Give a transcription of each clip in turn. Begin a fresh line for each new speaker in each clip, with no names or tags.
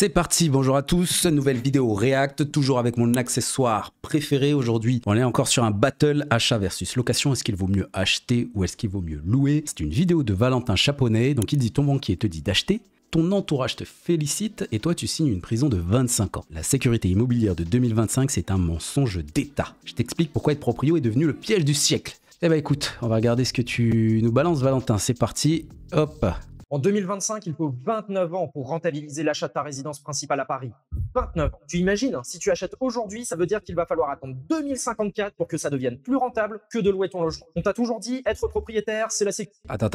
C'est parti, bonjour à tous, nouvelle vidéo React, toujours avec mon accessoire préféré aujourd'hui. On est encore sur un battle achat versus location. Est-ce qu'il vaut mieux acheter ou est-ce qu'il vaut mieux louer? C'est une vidéo de Valentin Chaponnet, donc il dit ton banquier te dit d'acheter, ton entourage te félicite et toi tu signes une prison de 25 ans. La sécurité immobilière de 2025, c'est un mensonge d'État. Je t'explique pourquoi être proprio est devenu le piège du siècle. Eh ben écoute, on va regarder ce que tu nous balances Valentin, c'est parti, hop.
En 2025, il faut 29 ans pour rentabiliser l'achat de ta résidence principale à Paris. 29 ans. Tu imagines, si tu achètes aujourd'hui, ça veut dire qu'il va falloir attendre 2054 pour que ça devienne plus rentable que de louer ton logement. On t'a toujours dit, être propriétaire, c'est la sécurité.
Attends.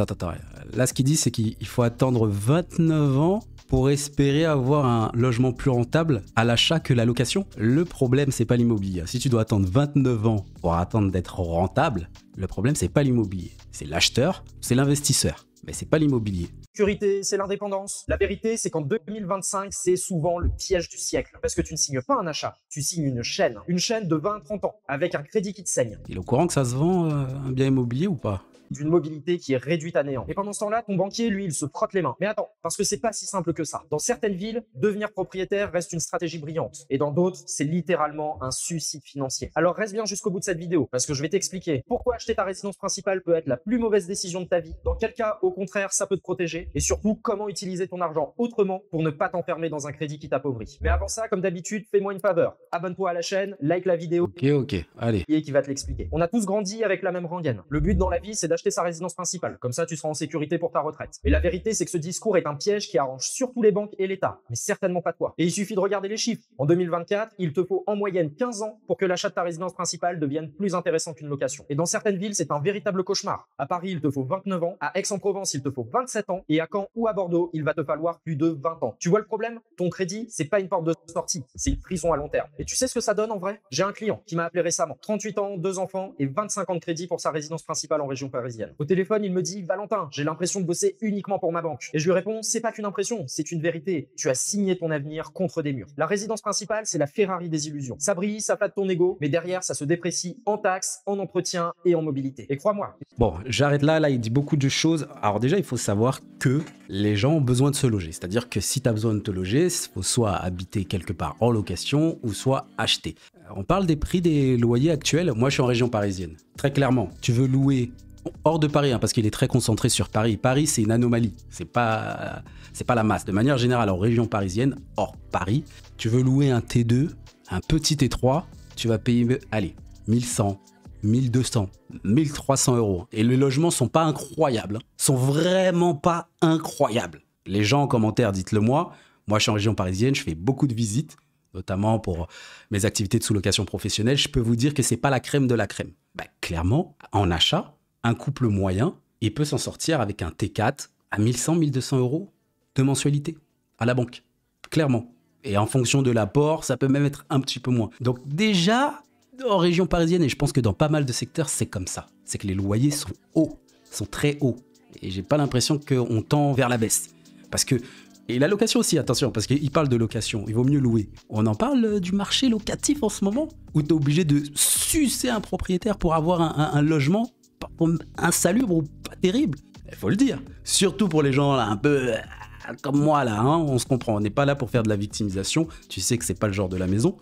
Là, ce qu'il dit, c'est qu'il faut attendre 29 ans pour espérer avoir un logement plus rentable à l'achat que la location. Le problème, c'est pas l'immobilier. Si tu dois attendre 29 ans pour attendre d'être rentable, le problème, c'est pas l'immobilier. C'est l'acheteur, c'est l'investisseur. Mais c'est pas l'immobilier.
Sécurité, c'est l'indépendance. La vérité, c'est qu'en 2025, c'est souvent le piège du siècle. Parce que tu ne signes pas un achat, tu signes une chaîne. Une chaîne de 20-30 ans, avec un crédit qui te saigne.
Il est au courant que ça se vend un bien immobilier ou pas?
D'une mobilité qui est réduite à néant. Et pendant ce temps-là, ton banquier, lui, il se frotte les mains. Mais attends, parce que c'est pas si simple que ça. Dans certaines villes, devenir propriétaire reste une stratégie brillante. Et dans d'autres, c'est littéralement un suicide financier. Alors reste bien jusqu'au bout de cette vidéo, parce que je vais t'expliquer pourquoi acheter ta résidence principale peut être la plus mauvaise décision de ta vie, dans quel cas, au contraire, ça peut te protéger, et surtout, comment utiliser ton argent autrement pour ne pas t'enfermer dans un crédit qui t'appauvrit. Mais avant ça, comme d'habitude, fais-moi une faveur. Abonne-toi à la chaîne, like la vidéo.
Ok, allez.
Qui va te l'expliquer. On a tous grandi avec la même rengaine. Le but dans la vie, c'est d'acheter sa résidence principale. Comme ça, tu seras en sécurité pour ta retraite. Et la vérité, c'est que ce discours est un piège qui arrange surtout les banques et l'État, mais certainement pas toi. Et il suffit de regarder les chiffres. En 2024, il te faut en moyenne 15 ans pour que l'achat de ta résidence principale devienne plus intéressant qu'une location. Et dans certaines villes, c'est un véritable cauchemar. À Paris, il te faut 29 ans. À Aix-en-Provence, il te faut 27 ans. Et à Caen ou à Bordeaux, il va te falloir plus de 20 ans. Tu vois le problème? Ton crédit, c'est pas une porte de sortie, c'est une prison à long terme. Et tu sais ce que ça donne en vrai? J'ai un client qui m'a appelé récemment. 38 ans, 2 enfants et 25 ans de crédit pour sa résidence principale en région parisienne. Au téléphone, il me dit, Valentin, j'ai l'impression de bosser uniquement pour ma banque. Et je lui réponds, c'est pas qu'une impression, c'est une vérité. Tu as signé ton avenir contre des murs. La résidence principale, c'est la Ferrari des illusions. Ça brille, ça flatte ton ego, mais derrière, ça se déprécie en taxes, en entretien et en mobilité. Et crois-moi.
Bon, j'arrête là, il dit beaucoup de choses. Alors déjà, il faut savoir que les gens ont besoin de se loger. C'est-à-dire que si tu as besoin de te loger, il faut soit habiter quelque part en location ou soit acheter. On parle des prix des loyers actuels. Moi, je suis en région parisienne. Très clairement, tu veux louer hors de Paris, parce qu'il est très concentré sur Paris. Paris, c'est une anomalie. C'est pas la masse. De manière générale, en région parisienne, hors Paris, tu veux louer un T2, un petit T3, tu vas payer, allez, 1100, 1200, 1300 euros. Et les logements sont pas incroyables. Sont vraiment pas incroyables. Les gens en commentaire, dites-le moi. Moi, je suis en région parisienne, je fais beaucoup de visites, notamment pour mes activités de sous-location professionnelle. Je peux vous dire que c'est pas la crème de la crème. Clairement, en achat, un couple moyen, il peut s'en sortir avec un T4 à 1100, 1200 euros de mensualité à la banque. Clairement. Et en fonction de l'apport, ça peut même être un petit peu moins. Donc déjà, en région parisienne, et je pense que dans pas mal de secteurs, c'est comme ça. C'est que les loyers sont hauts, sont très hauts. Et j'ai pas l'impression qu'on tend vers la baisse. Parce que, et la location aussi, attention, parce qu'il parle de location, il vaut mieux louer. On en parle du marché locatif en ce moment, où tu es obligé de sucer un propriétaire pour avoir un logement insalubre ou pas terrible, il faut le dire. Surtout pour les gens là, un peu comme moi là, on se comprend, on n'est pas là pour faire de la victimisation, tu sais que c'est pas le genre de la maison,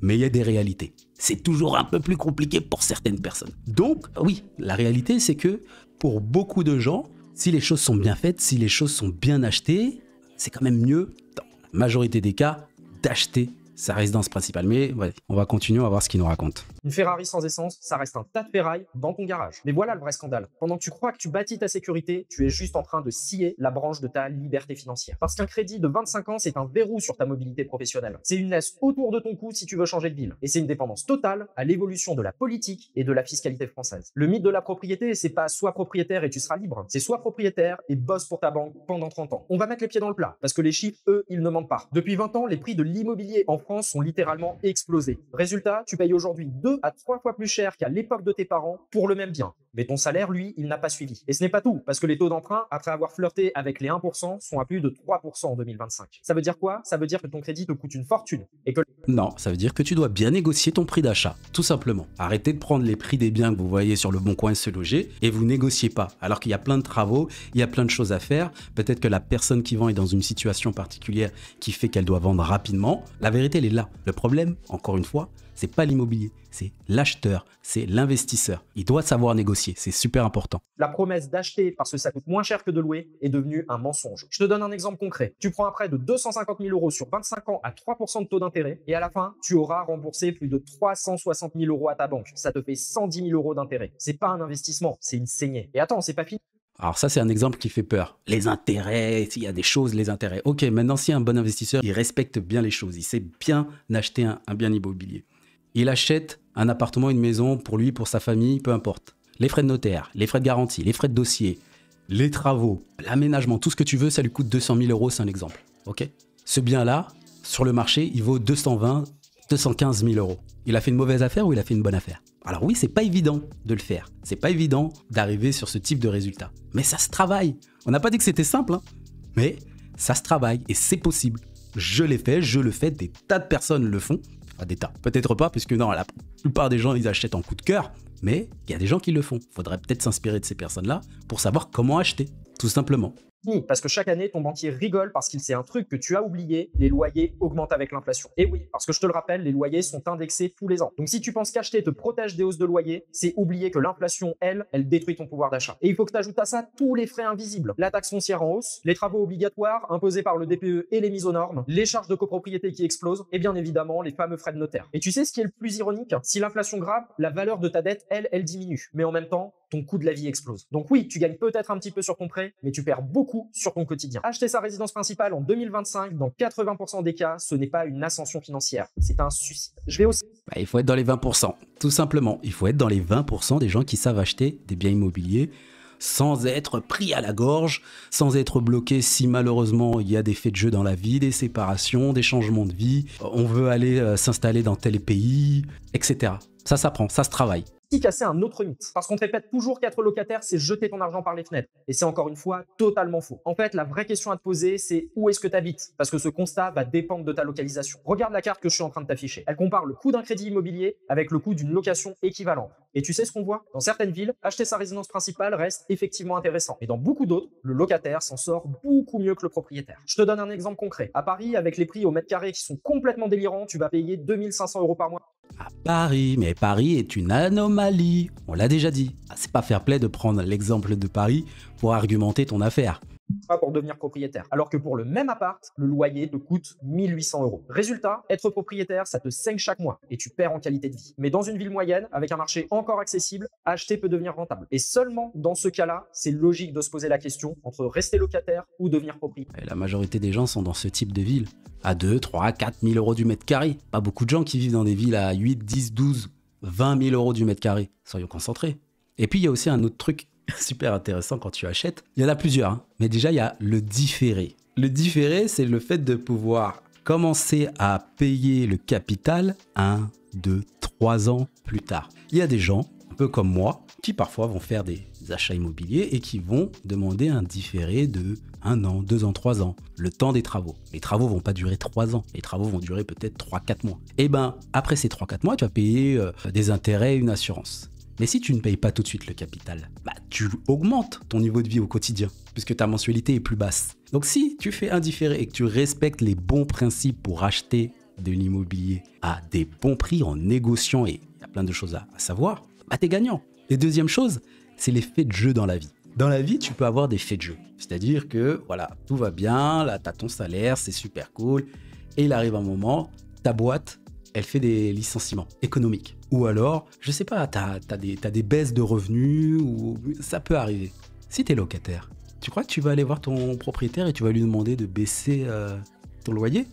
mais il y a des réalités. C'est toujours un peu plus compliqué pour certaines personnes. Donc oui, la réalité c'est que pour beaucoup de gens, si les choses sont bien faites, si les choses sont bien achetées, c'est quand même mieux, dans la majorité des cas, d'acheter sa résidence principale. Mais ouais, on va continuer, on va voir ce qu'il nous raconte.
Une Ferrari sans essence, ça reste un tas de ferraille dans ton garage. Mais voilà le vrai scandale. Pendant que tu crois que tu bâtis ta sécurité, tu es juste en train de scier la branche de ta liberté financière. Parce qu'un crédit de 25 ans, c'est un verrou sur ta mobilité professionnelle. C'est une laisse autour de ton cou si tu veux changer de ville. Et c'est une dépendance totale à l'évolution de la politique et de la fiscalité française. Le mythe de la propriété, c'est pas sois propriétaire et tu seras libre. C'est sois propriétaire et bosse pour ta banque pendant 30 ans. On va mettre les pieds dans le plat, parce que les chiffres, eux, ils ne mentent pas. Depuis 20 ans, les prix de l'immobilier en France sont littéralement explosés. Résultat, tu payes aujourd'hui 2 à 3 fois plus cher qu'à l'époque de tes parents pour le même bien. Mais ton salaire, lui, il n'a pas suivi. Et ce n'est pas tout, parce que les taux d'emprunt, après avoir flirté avec les 1%, sont à plus de 3% en 2025. Ça veut dire quoi? Ça veut dire que ton crédit te coûte une fortune et que...
Non, ça veut dire que tu dois bien négocier ton prix d'achat, tout simplement. Arrêtez de prendre les prix des biens que vous voyez sur le bon coin se loger et vous négociez pas. Alors qu'il y a plein de travaux, il y a plein de choses à faire. Peut-être que la personne qui vend est dans une situation particulière qui fait qu'elle doit vendre rapidement. La vérité, elle est là. Le problème, encore une fois, c'est pas l'immobilier, c'est l'acheteur, c'est l'investisseur. Il doit savoir négocier, c'est super important.
La promesse d'acheter parce que ça coûte moins cher que de louer est devenue un mensonge. Je te donne un exemple concret. Tu prends un prêt de 250 000 euros sur 25 ans à 3% de taux d'intérêt et à la fin, tu auras remboursé plus de 360 000 euros à ta banque. Ça te fait 110 000 euros d'intérêt. C'est pas un investissement, c'est une saignée. Et attends, c'est pas fini.
Alors ça, c'est un exemple qui fait peur. Les intérêts, s'il y a des choses, les intérêts. Ok, maintenant, si un bon investisseur, il respecte bien les choses, il sait bien acheter un bien immobilier. Il achète un appartement, une maison pour lui, pour sa famille, peu importe. Les frais de notaire, les frais de garantie, les frais de dossier, les travaux, l'aménagement, tout ce que tu veux, ça lui coûte 200 000 euros, c'est un exemple. Ok ? Ce bien-là, sur le marché, il vaut 220, 215 000 euros. Il a fait une mauvaise affaire ou il a fait une bonne affaire? Alors oui, c'est pas évident de le faire. C'est pas évident d'arriver sur ce type de résultat. Mais ça se travaille. On n'a pas dit que c'était simple, hein, mais ça se travaille et c'est possible. Je l'ai fait, je le fais, des tas de personnes le font. Enfin, des tas, peut-être pas, puisque non, la plupart des gens, ils achètent en coup de cœur. Mais il y a des gens qui le font. Faudrait peut-être s'inspirer de ces personnes-là pour savoir comment acheter, tout simplement.
Parce que chaque année, ton banquier rigole parce qu'il sait un truc que tu as oublié, les loyers augmentent avec l'inflation. Et oui, parce que je te le rappelle, les loyers sont indexés tous les ans. Donc si tu penses qu'acheter te protège des hausses de loyer, c'est oublier que l'inflation, elle détruit ton pouvoir d'achat. Et il faut que tu ajoutes à ça tous les frais invisibles. La taxe foncière en hausse, les travaux obligatoires imposés par le DPE et les mises aux normes, les charges de copropriété qui explosent, et bien évidemment les fameux frais de notaire. Et tu sais ce qui est le plus ironique? Si l'inflation grimpe, la valeur de ta dette, elle diminue. Mais en même temps, ton coût de la vie explose. Donc oui, tu gagnes peut-être un petit peu sur ton prêt, mais tu perds beaucoup sur ton quotidien. Acheter sa résidence principale en 2025, dans 80% des cas, ce n'est pas une ascension financière, c'est un suicide. Je vais aussi...
Il faut être dans les 20%, tout simplement. Il faut être dans les 20% des gens qui savent acheter des biens immobiliers sans être pris à la gorge, sans être bloqué si malheureusement il y a des faits de jeu dans la vie, des séparations, des changements de vie, on veut aller s'installer dans tel pays, etc. Ça s'apprend, ça se travaille.
Casser un autre mythe. Parce qu'on te répète toujours qu'être locataire, c'est jeter ton argent par les fenêtres. Et c'est encore une fois totalement faux. En fait, la vraie question à te poser, c'est où est-ce que tu habites? Parce que ce constat va dépendre de ta localisation. Regarde la carte que je suis en train de t'afficher. Elle compare le coût d'un crédit immobilier avec le coût d'une location équivalente. Et tu sais ce qu'on voit? Dans certaines villes, acheter sa résidence principale reste effectivement intéressant. Et dans beaucoup d'autres, le locataire s'en sort beaucoup mieux que le propriétaire. Je te donne un exemple concret. À Paris, avec les prix au mètre carré qui sont complètement délirants, tu vas payer 2 500 euros par mois.
À Paris, mais Paris est une anomalie. On l'a déjà dit. C'est pas fair play de prendre l'exemple de Paris pour argumenter ton affaire.
Pas pour devenir propriétaire. Alors que pour le même appart, le loyer te coûte 1 800 euros. Résultat, être propriétaire, ça te saigne chaque mois et tu perds en qualité de vie. Mais dans une ville moyenne, avec un marché encore accessible, acheter peut devenir rentable. Et seulement dans ce cas-là, c'est logique de se poser la question entre rester locataire ou devenir propriétaire.
Et la majorité des gens sont dans ce type de ville. À 2, 3, 4 000 euros du mètre carré. Pas beaucoup de gens qui vivent dans des villes à 8, 10, 12, 20 000 euros du mètre carré. Soyons concentrés. Et puis il y a aussi un autre truc super intéressant quand tu achètes. Il y en a plusieurs, hein. Mais déjà il y a le différé. Le différé, c'est le fait de pouvoir commencer à payer le capital 1, 2, 3 ans plus tard. Il y a des gens, un peu comme moi, qui parfois vont faire des achats immobiliers et qui vont demander un différé de 1 an, 2 ans, 3 ans, le temps des travaux. Les travaux vont pas durer 3 ans, les travaux vont durer peut-être 3-4 mois. Et ben après ces 3-4 mois, tu vas payer des intérêts et une assurance. Mais si tu ne payes pas tout de suite le capital, tu augmentes ton niveau de vie au quotidien, puisque ta mensualité est plus basse. Donc si tu fais un différé et que tu respectes les bons principes pour acheter de l'immobilier à des bons prix en négociant, et il y a plein de choses à savoir, t'es gagnant. Et deuxième chose, c'est les faits de jeu dans la vie. Dans la vie, tu peux avoir des faits de jeu. C'est-à-dire que, voilà, tout va bien, là, tu as ton salaire, c'est super cool, et il arrive un moment, ta boîte, elle fait des licenciements économiques. Ou alors, je sais pas, t'as des baisses de revenus, ou ça peut arriver. Si t'es locataire, tu crois que tu vas aller voir ton propriétaire et tu vas lui demander de baisser ton loyer?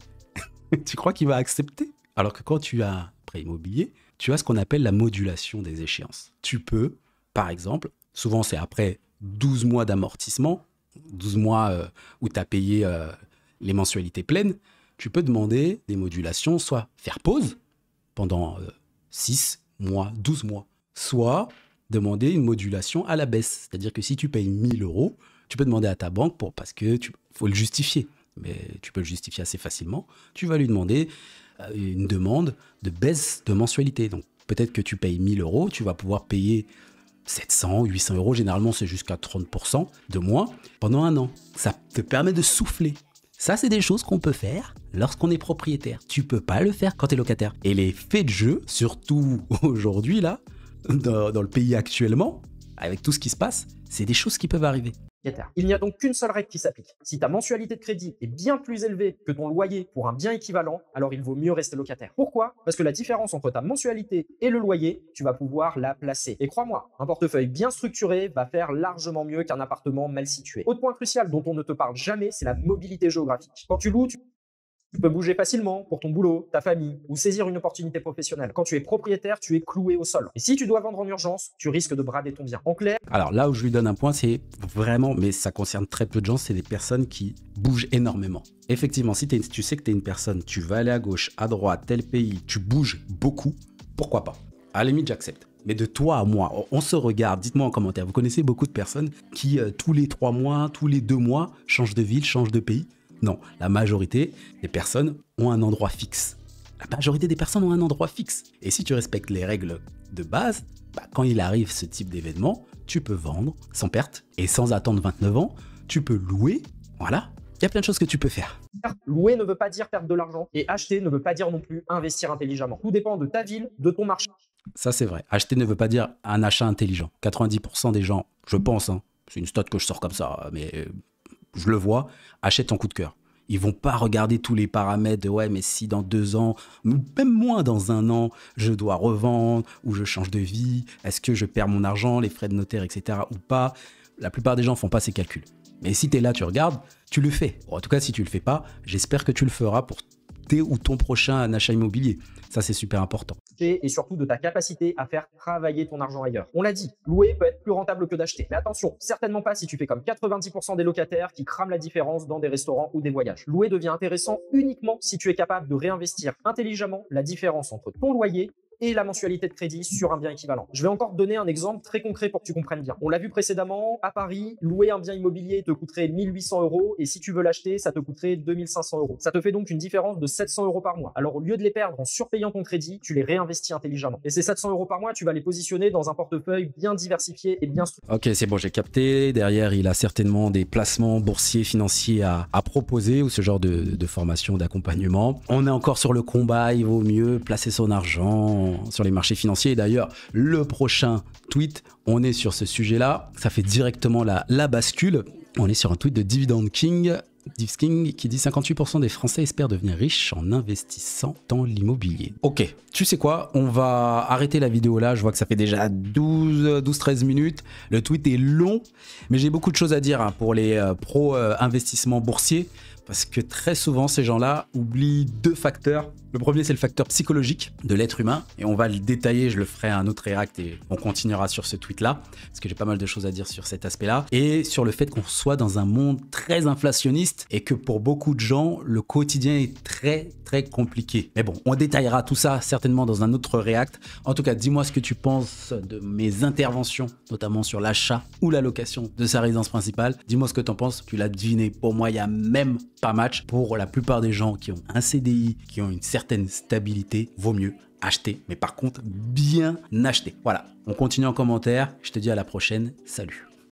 Tu crois qu'il va accepter? Alors que quand tu as un prêt immobilier, tu as ce qu'on appelle la modulation des échéances. Tu peux, par exemple, souvent c'est après 12 mois d'amortissement, 12 mois où tu as payé les mensualités pleines, tu peux demander des modulations, soit faire pause pendant 6 mois, 12 mois, soit demander une modulation à la baisse. C'est-à-dire que si tu payes 1 000 €, tu peux demander à ta banque parce que faut le justifier. Mais tu peux le justifier assez facilement. Tu vas lui demander une demande de baisse de mensualité. Donc peut-être que tu payes 1 000 €, tu vas pouvoir payer 700, 800 €. Généralement, c'est jusqu'à 30% de moins pendant 1 an. Ça te permet de souffler. Ça, c'est des choses qu'on peut faire lorsqu'on est propriétaire. Tu peux pas le faire quand tu es locataire. Et les faits de jeu, surtout aujourd'hui, là, dans le pays actuellement, avec tout ce qui se passe, c'est des choses qui peuvent arriver.
Il n'y a donc qu'une seule règle qui s'applique. Si ta mensualité de crédit est bien plus élevée que ton loyer pour un bien équivalent, alors il vaut mieux rester locataire. Pourquoi? Parce que la différence entre ta mensualité et le loyer, tu vas pouvoir la placer. Et crois-moi, un portefeuille bien structuré va faire largement mieux qu'un appartement mal situé. Autre point crucial dont on ne te parle jamais, c'est la mobilité géographique. Quand tu loues, tu peux bouger facilement pour ton boulot, ta famille ou saisir une opportunité professionnelle. Quand tu es propriétaire, tu es cloué au sol. Et si tu dois vendre en urgence, tu risques de brader ton bien. En clair,
alors là où je lui donne un point, c'est vraiment, mais ça concerne très peu de gens, c'est des personnes qui bougent énormément. Effectivement, si tu sais que tu es une personne, tu vas aller à gauche, à droite, tel pays, tu bouges beaucoup, pourquoi pas? À la limite, j'accepte. Mais de toi à moi, on se regarde, dites-moi en commentaire, vous connaissez beaucoup de personnes qui tous les 3 mois, tous les 2 mois, changent de ville, changent de pays? Non, la majorité des personnes ont un endroit fixe. La majorité des personnes ont un endroit fixe. Et si tu respectes les règles de base, quand il arrive ce type d'événement, tu peux vendre sans perte et sans attendre 29 ans. Tu peux louer. Voilà. Il y a plein de choses que tu peux faire.
Louer ne veut pas dire perdre de l'argent et acheter ne veut pas dire non plus investir intelligemment. Tout dépend de ta ville, de ton marché.
Ça, c'est vrai. Acheter ne veut pas dire un achat intelligent. 90% des gens, je pense, c'est une stat que je sors comme ça, mais je le vois, achètent en coup de cœur. Ils vont pas regarder tous les paramètres de ouais, mais si dans 2 ans, même moins dans 1 an, je dois revendre ou je change de vie, est-ce que je perds mon argent, les frais de notaire, etc. ou pas. La plupart des gens font pas ces calculs. Mais si tu es là, tu regardes, tu le fais. En tout cas, si tu le fais pas, j'espère que tu le feras pour tes ou ton prochain achat immobilier. Ça, c'est super important.
Et surtout de ta capacité à faire travailler ton argent ailleurs. On l'a dit, louer peut être plus rentable que d'acheter. Mais attention, certainement pas si tu fais comme 90% des locataires qui crament la différence dans des restaurants ou des voyages. Louer devient intéressant uniquement si tu es capable de réinvestir intelligemment la différence entre ton loyer et la mensualité de crédit sur un bien équivalent. Je vais encore donner un exemple très concret pour que tu comprennes bien. On l'a vu précédemment, à Paris, louer un bien immobilier te coûterait 1 800 € et si tu veux l'acheter, ça te coûterait 2 500 €. Ça te fait donc une différence de 700 € par mois. Alors au lieu de les perdre en surpayant ton crédit, tu les réinvestis intelligemment. Et ces 700 € par mois, tu vas les positionner dans un portefeuille bien diversifié et bien structuré.
Ok, c'est bon, j'ai capté. Derrière, il a certainement des placements boursiers, financiers à proposer ou ce genre de formation, d'accompagnement. On est encore sur le combat, il vaut mieux placer son argent sur les marchés financiers. Et d'ailleurs, le prochain tweet, on est sur ce sujet-là. Ça fait directement la bascule. On est sur un tweet de Dividend King, Div King, qui dit 58% des Français espèrent devenir riches en investissant dans l'immobilier. Ok, tu sais quoi? On va arrêter la vidéo là. Je vois que ça fait déjà 12-13 minutes. Le tweet est long, mais j'ai beaucoup de choses à dire pour les pros investissements boursiers. Parce que très souvent, ces gens-là oublient 2 facteurs. Le premier, c'est le facteur psychologique de l'être humain. Et on va le détailler, je le ferai à un autre react et on continuera sur ce tweet-là. Parce que j'ai pas mal de choses à dire sur cet aspect-là. Et sur le fait qu'on soit dans un monde très inflationniste et que pour beaucoup de gens, le quotidien est très, très compliqué. Mais bon, on détaillera tout ça certainement dans un autre react. En tout cas, dis-moi ce que tu penses de mes interventions, notamment sur l'achat ou la location de sa résidence principale. Dis-moi ce que tu en penses. Tu l'as deviné. Pour moi, il y a même pas match. Pour la plupart des gens qui ont un CDI, qui ont une certaine stabilité, vaut mieux acheter. Mais par contre, bien acheter. Voilà, on continue en commentaire. Je te dis à la prochaine. Salut.